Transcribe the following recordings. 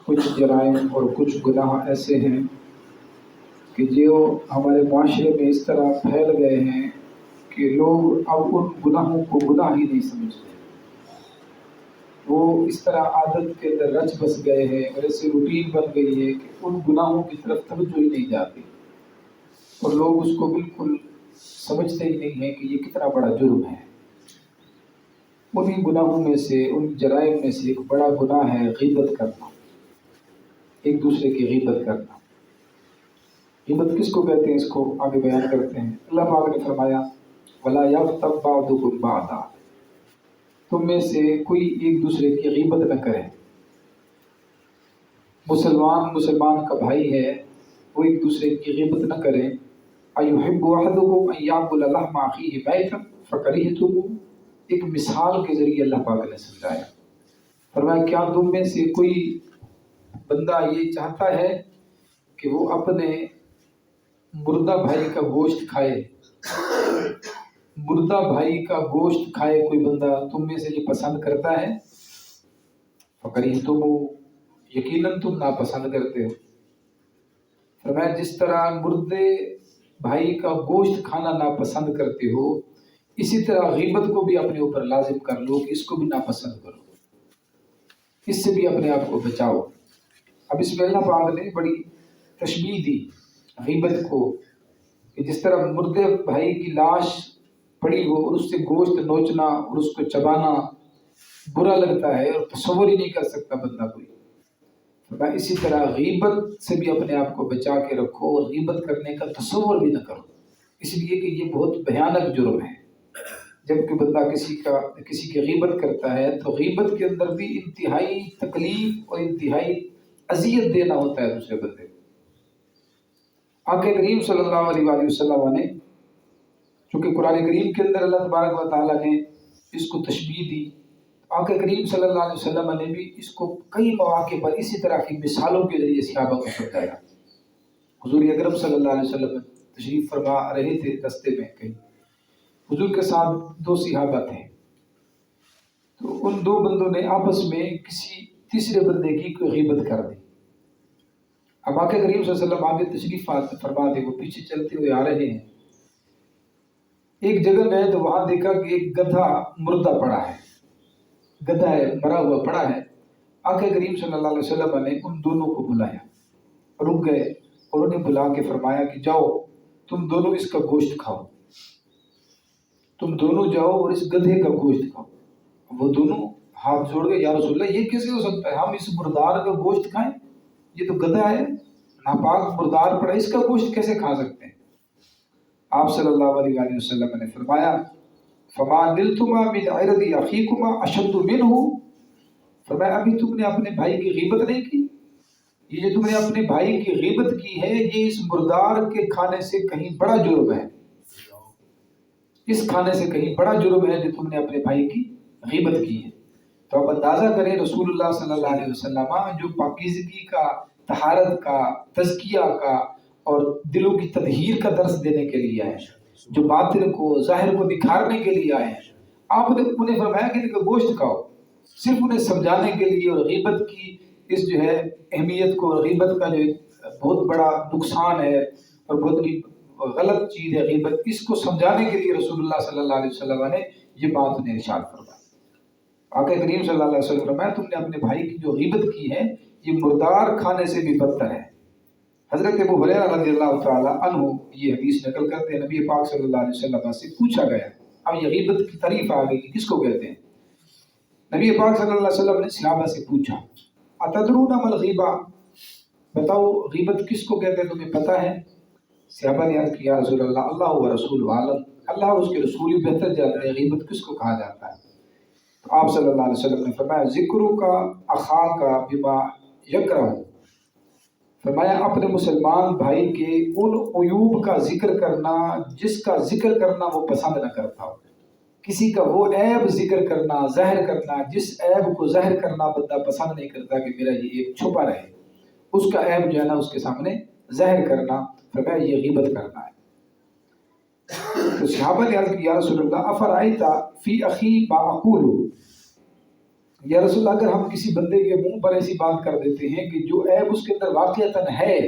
کچھ جرائم اور کچھ گناہ ایسے ہیں کہ جو ہمارے معاشرے میں اس طرح پھیل گئے ہیں کہ لوگ اب ان گناہوں کو گناہ ہی نہیں سمجھتے، وہ اس طرح عادت کے اندر رچ بس گئے ہیں اور ایسی روٹین بن گئی ہے کہ ان گناہوں کی طرف توجہ ہی نہیں جاتی، اور لوگ اس کو بالکل سمجھتے ہی نہیں ہیں کہ یہ کتنا بڑا جرم ہے۔ انہیں گناہوں میں سے، ان جرائم میں سے ایک بڑا گناہ ہے غیبت کرنا، ایک دوسرے کی غیبت کرنا۔ غیبت کس کو کہتے ہیں، اس کو آگے بیان کرتے ہیں۔ اللہ پاک نے فرمایا وَلَا يَغْتَبْ بَعْضُكُمْ بَعْضًا، تم میں سے کوئی ایک دوسرے کی غیبت نہ کرے۔ مسلمان کا بھائی ہے، وہ ایک دوسرے کی غیبت نہ کرے۔ أَيُحِبُّ أَحَدُكُمْ أَن يَأْكُلَ لَحْمَ أَخِيهِ مَيْتًا فَكَرِهْتُمُوهُ، ایک مثال کے ذریعے اللہ پاک نے سمجھایا۔ فرمایا کیا تم میں سے کوئی بندہ یہ چاہتا ہے کہ وہ اپنے مردہ بھائی کا گوشت کھائے؟ مردہ بھائی کا گوشت کھائے کوئی بندہ تم میں سے یہ پسند کرتا ہے؟ فَكَرِهْتُمُوهُ، یقیناً تم ناپسند کرتے ہو۔ فرمایا جس طرح مردے بھائی کا گوشت کھانا ناپسند کرتے ہو، اسی طرح غیبت کو بھی اپنے اوپر لازم کر لو کہ اس کو بھی ناپسند کرو، اس سے بھی اپنے آپ کو بچاؤ۔ اب اس میں اللہ پاک نے بڑی تشبیہ دی غیبت کو، کہ جس طرح مردے بھائی کی لاش پڑی ہو اور اس سے گوشت نوچنا اور اس کو چبانا برا لگتا ہے اور تصور ہی نہیں کر سکتا بندہ کوئی، اسی طرح غیبت سے بھی اپنے آپ کو بچا کے رکھو اور غیبت کرنے کا تصور بھی نہ کرو، اس لیے کہ یہ بہت بھیانک جرم ہے۔ جب کہ بندہ کسی کی غیبت کرتا ہے تو غیبت کے اندر بھی انتہائی تکلیف اور انتہائی اذیت دینا ہوتا ہے دوسرے بندے کو۔ آقا کریم صلی اللہ علیہ وآلہ وسلم نے، چونکہ قرآن کریم کے اندر اللہ تبارک و تعالیٰ نے اس کو تشبیہ دی، آقا کریم صلی اللہ علیہ وسلم نے بھی اس کو کئی مواقع پر اسی طرح کی مثالوں کے ذریعے صحابہ کو سمجھایا۔ حضور اکرم صلی اللہ علیہ وسلم تشریف فرما رہے تھے، رستے میں کہیں حضور کے ساتھ دو صحابہ تھے، تو ان دو بندوں نے آپس میں کسی تیسرے بندے کی کوئی غیبت کر دی۔ اب آقا کریم صلی اللہ علیہ وسلم آگے تشریف فرما تھے، وہ پیچھے چلتے ہوئے آ رہے ہیں، ایک جگہ گئے تو وہاں دیکھا کہ ایک گدھا مردہ پڑا ہے، گدھا ہے مرا ہوا پڑا ہے۔ آقا کریم صلی اللہ علیہ وسلم نے ان دونوں کو بلایا، رک گئے اور انہیں بلا کے فرمایا کہ جاؤ تم دونوں اس کا گوشت کھاؤ، تم دونوں جاؤ اور اس گدھے کا گوشت کھاؤ۔ وہ دونوں ہاتھ جوڑ گئے، یا رسول اللہ یہ کیسے ہو سکتا ہے، ہم اس مردار کا گوشت کھائیں؟ یہ تو گدھا ہے، ناپاک مردار پڑا، اس کا گوشت کیسے کھا سکتے ہیں؟ آپ صلی اللہ علیہ وآلہ وسلم نے فرمایا فما نلتما من عرض اخیکما اشد منہ، فرمایا ابھی تم نے اپنے بھائی کی غیبت نہیں کی، یہ جو تم نے اپنے بھائی کی غیبت کی ہے یہ اس مردار کے کھانے سے کہیں بڑا جرم ہے، اس کھانے سے کہیں بڑا جرم ہے جو تم نے اپنے بھائی کی غیبت کی ہے۔ تو اب اندازہ کریں رسول اللہ صلی اللہ علیہ وسلم جو پاکیزگی کا، طہارت کا، تزکیہ کا اور دلوں کی تطہیر کا درس دینے کے لیے آئے، جو باطن کو ظاہر کو نکھارنے کے لیے آئے ہیں، آپ نے انہیں فرمایا کہ ان کا گوشت کھاؤ، صرف انہیں سمجھانے کے لیے، اور غیبت کی اس جو ہے اہمیت کو، غیبت کا جو بہت بڑا نقصان ہے اور بہت غلط چیز ہے غیبت، اس کو سمجھانے کے لیے رسول اللہ صلی اللہ علیہ وسلم نے یہ بات انہیں ارشاد فرمائی۔ آقا کریم صلی اللہ علیہ وسلم نے فرمایا تم نے اپنے بھائی کی جو غیبت کی ہے یہ مردار کھانے سے بھی بدتر ہے۔ حضرت ابو ہریرہ رضی اللہ تعالی عنہ یہ حدیث نقل کرتے ہیں، نبی پاک صلی اللہ علیہ وسلم سے پوچھا گیا، اب یہ غیبت کی تعریف آ گئی کس کو کہتے ہیں؟ نبی پاک صلی اللہ علیہ وسلم نے صحابہ سے پوچھا اتدرون ما الغیبہ، بتاؤ غیبت کس کو کہتے ہیں، تمہیں پتہ ہے؟ صحابہ نے عرض کیا رسول اللہ اللہ و رسول عالم، اللہ اور اس کے رسول ہی بہتر جانتے ہیں غیبت کس کو کہا جاتا ہے۔ تو آپ صلی اللہ علیہ وسلم نے فرمایا ذکرک اخاک بما یکرہ، فرمایا اپنے مسلمان بھائی کے ان عیوب کا ذکر کرنا جس کا ذکر کرنا وہ پسند نہ کرتا ہو، کسی کا وہ عیب ذکر کرنا، ظاہر کرنا جس عیب کو ظاہر کرنا بندہ پسند نہیں کرتا کہ میرا یہ عیب چھپا رہے، اس کا عیب جو ہے نا اس کے سامنے ظاہر کرنا، فرمایا یہ غیبت کرنا ہے۔ تو صحابہ نے عرض کیا یا رسول اللہ افرأیت فی اخی ما اقول، یا رسول اللہ اگر ہم کسی بندے کے منہ پر ایسی بات کر دیتے ہیں کہ جو عیب اس کے اندر واقعتاً ہے،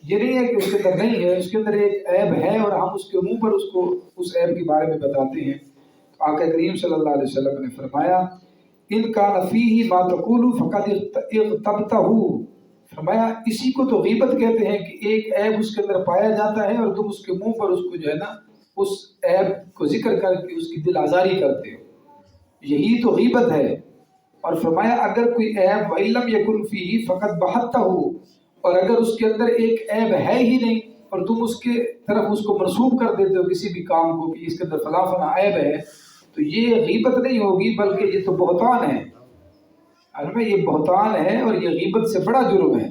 یہ نہیں ہے کہ اس کے اندر نہیں ہے، اس کے اندر ایک عیب ہے اور ہم اس کے منہ پر اس کو اس عیب کے بارے میں بتاتے ہیں، تو آقا کریم صلی اللہ علیہ وسلم نے فرمایا ان کا فیہ ما تقول فقد اغتبتہ، فرمایا اسی کو تو غیبت کہتے ہیں کہ ایک عیب اس کے اندر پایا جاتا ہے اور تم اس کے منہ پر اس کو جو ہے نا اس عیب کو ذکر کر کے اس کی دل آزاری کرتے ہو، یہی تو غیبت ہے۔ اور فرمایا اگر کوئی عیب وَإِلَّمْ يَكُنْ فِيهِ فَقَدْ بَحَثْتَهُ، اور اگر اس کے اندر ایک عیب ہے ہی نہیں اور تم اس کے طرف اس کو منسوب کر دیتے ہو کسی بھی کام کو کہ اس کے اندر فلاں فلاں عیب ہے، تو یہ غیبت نہیں ہوگی بلکہ یہ تو بہتان ہے، یہ بہتان ہے اور یہ غیبت سے بڑا جرم ہے۔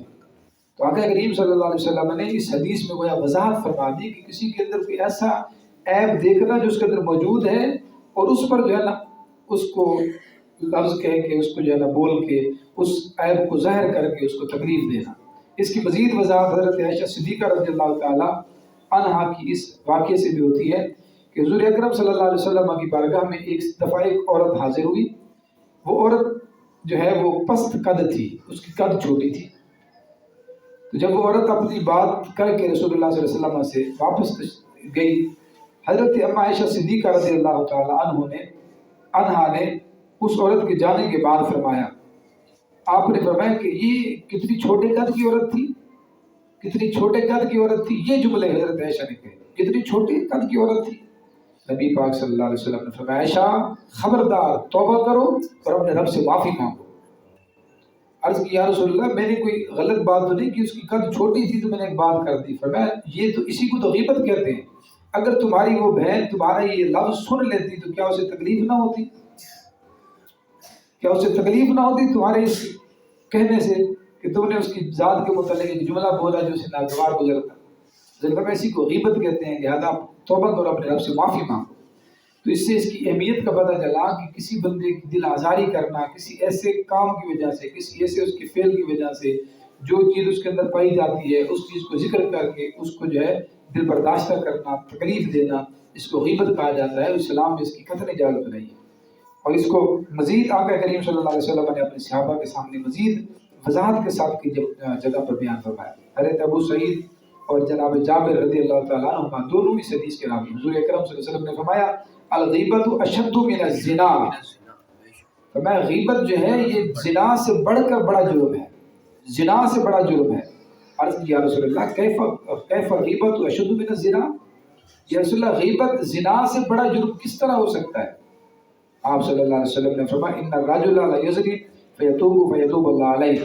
تو آقا کریم صلی اللہ علیہ وسلم نے اس حدیث میں گویا وضاحت فرما دی کہ کسی کے اندر کوئی ایسا عیب دیکھنا جو اس کے اندر موجود ہے اور اس پر جو ہے نا اس کو لفظ کہہ کے اس کو جو ہے نا بول کے اس عیب کو ظاہر کر کے اس کو تکلیف دینا۔ اس کی مزید وضاحت حضرت عائشہ صدیقہ رضی اللہ تعالی عنہا کی اس واقعے سے بھی ہوتی ہے کہ حضور اکرم صلی اللہ علیہ وسلم کی بارگاہ میں ایک دفعہ ایک عورت حاضر ہوئی، وہ عورت جو ہے وہ پست قد تھی، اس کی قد چھوٹی تھی۔ تو جب وہ عورت اپنی بات کر کے رسول اللہ صلی اللہ علیہ وسلم سے واپس گئی، حضرت اما عائشہ صدیقہ رضی اللہ تعالی عنہا نے اس عورت کے جانے کے بعد فرمایا، آپ نے فرمایا کہ یہ کتنی چھوٹے قد کی عورت تھی، کتنی چھوٹے قد کی عورت تھی، یہ جملے حضرت عائشہ نے کہے، کتنی چھوٹے قد کی عورت تھی۔ نبی پاک صلی اللہ علیہ وسلم نے فرمایا عائشہ خبردار توبہ کرو اور اپنے رب سے معافی مانگو۔ عرض کی یا رسول اللہ میں نے کوئی غلط بات تو نہیں کہ اس کی قد چھوٹی تھی تو میں نے ایک بات کر دی، فرمایا یہ تو اسی کو تو غیبت کہتے ہیں، اگر تمہاری وہ بہن تمہارا یہ لفظ سن لیتی تو کیا اسے تکلیف نہ ہوتی، کیا اسے تکلیف نہ ہوتی تمہارے اس کہنے سے کہ تم نے اس کی ذات کے متعلق ایک جملہ بولا جو اسے ناگوار گزرتا، ذکر اسی کو غیبت کہتے ہیں، لہذا توبہ کرو اپنے رب سے معافی مانگو۔ تو اس سے اس کی اہمیت کا پتہ چلا کہ کسی بندے کی دل آزاری کرنا کسی ایسے کام کی وجہ سے، کسی ایسے اس کے فعل کی وجہ سے جو چیز اس کے اندر پائی جاتی ہے اس چیز کو ذکر کر کے اس کو جو ہے دل برداشتہ کرنا، تکلیف دینا، اس کو غیبت کہا جاتا ہے۔ اسلام میں اس کی قطعی اجازت نہیں ہے، اور اس کو مزید آقا کریم صلی اللہ علیہ وسلم نے اپنے صحابہ کے سامنے مزید وضاحت کے ساتھ کی جگہ پر بیان فرمایا۔ حضرت ابو سعید اور جناب جابر رضی اللہ تعالیٰ عنہ دونوں اس حدیث کے راوی، حضور اکرم صلی اللہ علیہ وسلم نے فرمایا الغیبت اشد من الزنا، فرمایا غیبت جو ہے یہ زنا سے بڑھ کر بڑا جرم ہے، زنا سے بڑا جرم ہے۔ عرض کی یا رسول اللہ کیف غیبت اشد من الزنا، یا رسول اللہ غیبت زنا سے بڑا جرم کس طرح ہو سکتا ہے؟ آپ صلی اللہ علیہ وسلم نے فرمایا ان الرجل لا یزنی فیتوب اللہ علیہ،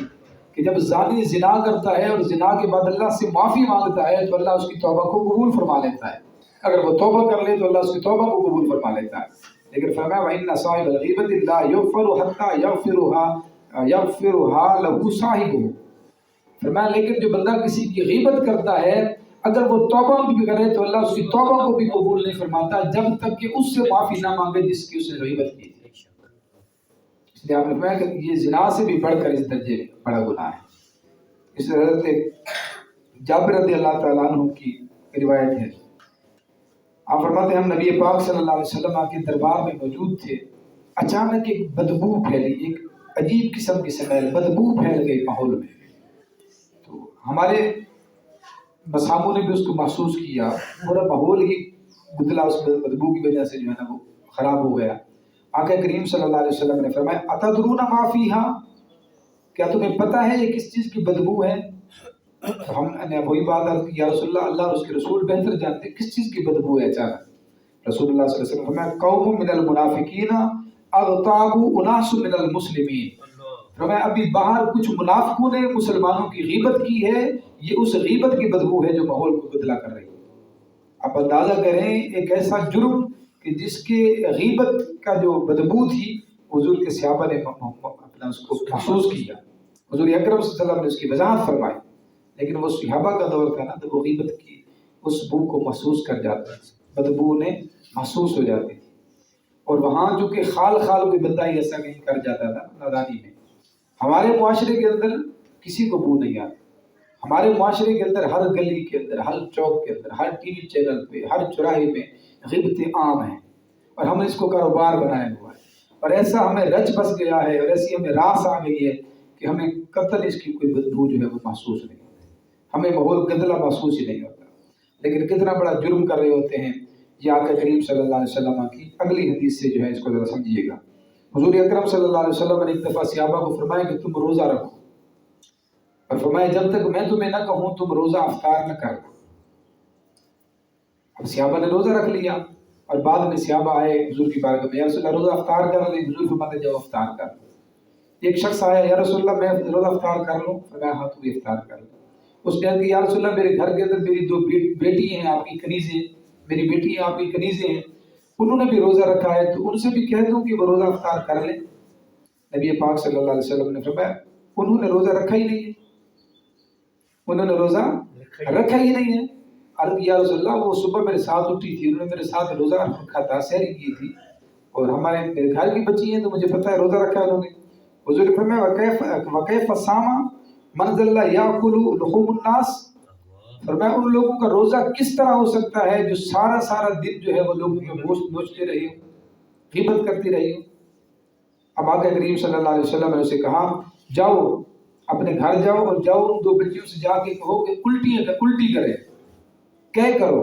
کہ جب زانی زنا کرتا ہے اور زنا کے بعد اللہ سے معافی مانگتا ہے تو اللہ اس کی توبہ کو قبول فرما لیتا ہے، اگر وہ توبہ کر لے تو اللہ اس کی توبہ کو قبول فرما لیتا ہے۔ لیکن فرمایا وَإِنَّ صَاحِبَ الْغِیبَةِ لَا يُغْفَرُ حَتَّى يَغْفِرُهَا لَهُ صَاحِبُهُ، فرمایا لیکن جو بندہ کسی کی غیبت کرتا ہے اگر وہ توبہ بھی کرے تو اللہ اس کی توبہ کو بھی قبول نہیں فرماتا جب تک کہ اس سے معافی نہ مانگے جس کی اس نے غیبت کی تھی۔ اس لیے آپ نے فرمایا کہ یہ زنا سے بھی بڑھ کر اس درجے میں بڑا گناہ ہے۔ اس حضرت جابر رضی اللہ تعالیٰ عنہ کی روایت ہے، آپ فرماتے ہیں ہم نبی پاک صلی اللہ علیہ وسلم کے دربار میں موجود تھے، اچانک ایک بدبو پھیلی، ایک عجیب قسم کی سمیل بدبو پھیل گئی ماحول میں، تو ہمارے مساموں نے بھی اس کو محسوس کیا، پورا ماحول ہی گدلا اس بدبو کی وجہ سے جو ہے نا وہ خراب ہو گیا۔ آقا کریم صلی اللہ علیہ وسلم نے فرمایا اتدرون ما فیہا، کیا تمہیں پتہ ہے یہ کس چیز کی بدبو ہے؟ تو ہم نے وہی بات کی یا رسول اللہ اور اس کے رسول بہتر جانتے کس چیز کی بدبو ہے اچانک۔ رسول اللہ صلی اللہ علیہ وسلم فرمایا قوم من المنافقین اغتاب اناس من المسلمین، فرمایا ابھی باہر کچھ منافقوں نے مسلمانوں کی غیبت کی ہے، یہ اس غیبت کی بدبو ہے جو ماحول کو بدلا کر رہی ہے۔ آپ اندازہ کریں ایک ایسا جرم کہ جس کے غیبت کا جو بدبو تھی حضور کے صحابہ نے اپنا اس کو محسوس کیا، حضور اکرم صلی اللہ علیہ وسلم نے اس کی وضاحت فرمائی، لیکن وہ صحابہ کا دور تھا نا تو وہ غیبت کی اس بو کو محسوس کر جاتا تھا، بدبو نے محسوس ہو جاتی تھی، اور وہاں جو کہ خال کوئی بندہ ہی ایسا نہیں کر جاتا تھا نادانی میں۔ ہمارے معاشرے کے اندر کسی کو بو نہیں آتی، ہمارے معاشرے کے اندر ہر گلی کے اندر، ہر چوک کے اندر، ہر ٹی وی چینل پہ، ہر چوراہے میں غیبتیں عام ہیں، اور ہم نے اس کو کاروبار بنایا ہوا ہے، اور ایسا ہمیں رچ بس گیا ہے اور ایسی ہمیں راس آ گئی ہے کہ ہمیں قطعاً اس کی کوئی بدبو جو ہے وہ محسوس نہیں ہوتی، ہمیں ماحول گندلا محسوس ہی نہیں ہوتا۔ لیکن کتنا بڑا جرم کر رہے ہوتے ہیں یہ آقا کریم صلی اللہ علیہ وسلم کی اگلی حدیث سے جو ہے اس کو ذرا سمجھیے گا۔ حضور اکرم صلی اللہ علیہ وسلم نے ایک دفعہ صحابہ کو فرمایا کہ تم روزہ رکھو، اور فرمایا جب تک میں تمہیں نہ کہوں تم روزہ افطار نہ کرنا۔ اب صحابہ نے روزہ رکھ لیا اور بعد میں صحابہ آئے حضور کی بارگاہ میں، یا رسول اللہ روزہ افطار کر لیں، حضور فرماتے جاؤ افطار کر لو۔ ایک شخص آیا، یا رسول اللہ میں روزہ افطار کر لوں؟ فرمایا ہاں تم افطار کر لو۔ اس نے کہا یا رسول اللہ میرے گھر کے اندر میری دو بیٹی ہیں آپ کی کنیزیں، میری بیٹی ہیں آپ کی کنیزیں ہیں، انہوں نے بھی روزہ رکھا ہے تو ان سے بھی کہہ دوں کہ وہ روزہ افطار کر لیں؟ نبی پاک صلی اللہ علیہ وسلم نے فرمایا انہوں نے روزہ رکھا ہی نہیں ہے، انہوں نے روزہ رکھا ہی نہیں ہے۔ عرض یا رسول اللہ وہ صبح میرے ساتھ اٹھی تھی، انہوں نے میرے ساتھ روزہ رکھا تھا، سحری کی تھی، اور میرے گھر کی بچی ہیں تو مجھے پتہ ہے روزہ رکھا ہے انہوں نے۔ حضور نے فرمایا وکیف صام من ظل یاکل لحوم الناس، فرمایا ان لوگوں کا روزہ کس طرح ہو سکتا ہے جو سارا دن جو ہے وہ لوگوں کے گوشت نوچتے رہی ہو، غیبت کرتی رہی ہو۔ اب آقا کریم صلی اللہ علیہ وسلم نے اسے کہا جاؤ اپنے گھر جاؤ اور جاؤ ان دو بچیوں سے جا کے کہو کہ الٹی کرے، کرو۔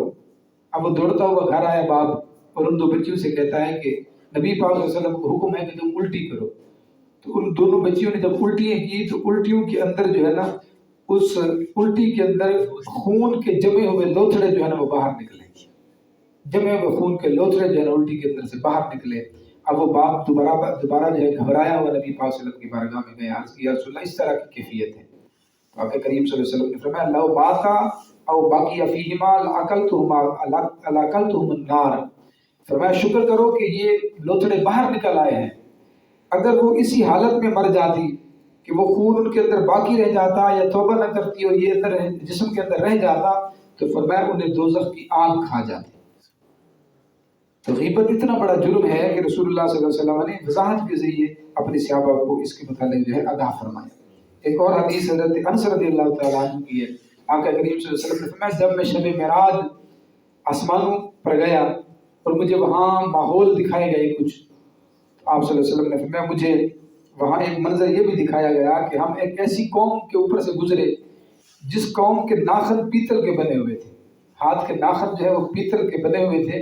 اب وہ دوڑتا ہوا گھر آیا باپ اور ان دو بچیوں سے کہتا ہے کہ نبی پاک صلی اللہ علیہ وسلم کو حکم ہے کہ تم الٹی کرو۔ تو ان دونوں بچیوں نے جب الٹیاں کی تو الٹیوں کے اندر جو ہے نا اس الٹی کے اندر خون کے جمے ہوئے لوتھڑے جو ہے نا وہ باہر نکلے، جمے ہوئے خون کے لوتھڑے جو ہے نا الٹی کے اندر سے باہر نکلے۔ اب وہ باپ دوبارہ جو ہے گھبرایا ہوا نبی پاک صلی اللہ علیہ وسلم کی بارگاہ میں گیا، عرض کیا رسول اللہ اس طرح کی کیفیت ہے۔ تو آقا کریم صلی اللہ علیہ وسلم نے فرمایا لو باتا او باقی فیہما لاکلتہم النار، فرمایا شکر کرو کہ یہ لوتھڑے باہر نکل آئے ہیں، اگر وہ اسی حالت میں مر جاتی کہ وہ خون ان کے اندر باقی رہ جاتا یا توبہ نہ کرتی اور یہ اندر جسم کے اندر رہ جاتا تو فرمایا انہیں دوزخ کی آگ کھا جاتی۔ تو غیبت اتنا بڑا جرم ہے کہ رسول اللہ صلی اللہ علیہ وسلم نے وضاحت کے ذریعے اپنے صحابہ کو اس کے متعلق جو ہے آگاہ فرمایا۔ ایک اور حدیث حضرت انس رضی اللہ تعالیٰ عنہ کی ہے، آقا کریم صلی اللہ علیہ وسلم نے فرمایا جب میں شب معراج آسمانوں پر گیا اور مجھے وہاں ماحول دکھائے گئے کچھ، آپ صلی اللہ علیہ وسلم نے فرمایا مجھے وہاں ایک منظر یہ بھی دکھایا گیا کہ ہم ایک ایسی قوم کے اوپر سے گزرے جس قوم کے ناخن پیتل کے بنے ہوئے تھے، ہاتھ کے ناخن جو ہے وہ پیتل کے بنے ہوئے تھے،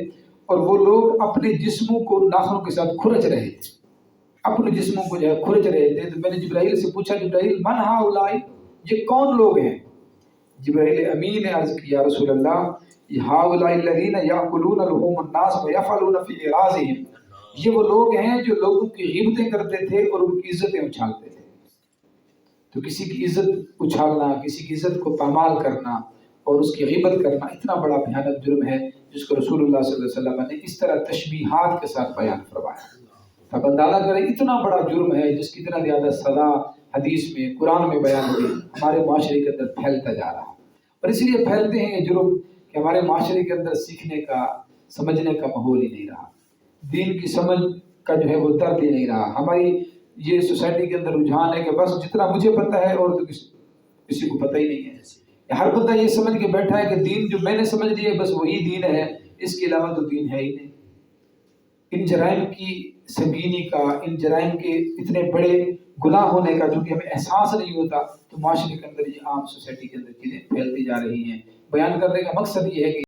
اور وہ لوگ اپنے جسموں کو ناخنوں کے ساتھ کھرچ رہے تھے، اپنے جسموں کو جو ہے کھرچ رہے تھے۔ تو میں نے جبرائیل سے پوچھا جبرائیل من ہؤلاء، یہ کون لوگ ہیں؟ جبرائیل امین نے عرض کیا رسول اللہ ہؤلاء الذین یاکلون لحوم الناس ویفعلون فی اعراضهم، یہ وہ لوگ ہیں جو لوگوں کی غیبتیں کرتے تھے اور ان کی عزتیں اچھالتے تھے۔ تو کسی کی عزت اچھالنا، کسی کی عزت کو پامال کرنا اور اس کی غیبت کرنا اتنا بڑا بھیانک جرم ہے جس کو رسول اللہ صلی اللہ علیہ وسلم نے اس طرح تشبیہات کے ساتھ بیان فرمایا۔ اب اندازہ کریں اتنا بڑا جرم ہے جس کی اتنا زیادہ سزا حدیث میں قرآن میں بیان ہوئی، ہمارے معاشرے کے اندر پھیلتا جا رہا ہے، اور اسی لیے پھیلتے ہیں یہ جرم کہ ہمارے معاشرے کے اندر سیکھنے کا سمجھنے کا ماحول ہی نہیں رہا، دین کی سمجھ کا جو ہے وہ درد ہی نہیں رہا۔ ہماری یہ سوسائٹی کے اندر رجحان ہے کہ بس جتنا مجھے پتہ ہے اور تو کسی کو پتہ ہی نہیں ہے، ہر بندہ یہ سمجھ کے بیٹھا ہے کہ دین جو میں نے سمجھ لیا بس وہی دین ہے، اس کے علاوہ تو دین ہے ہی نہیں۔ ان جرائم کی سنگینی کا، ان جرائم کے اتنے بڑے گناہ ہونے کا چونکہ ہمیں احساس نہیں ہوتا تو معاشرے کے اندر یہ عام سوسائٹی کے اندر چیزیں پھیلتی جا رہی ہیں۔ بیان کرنے کا مقصد یہ ہے کہ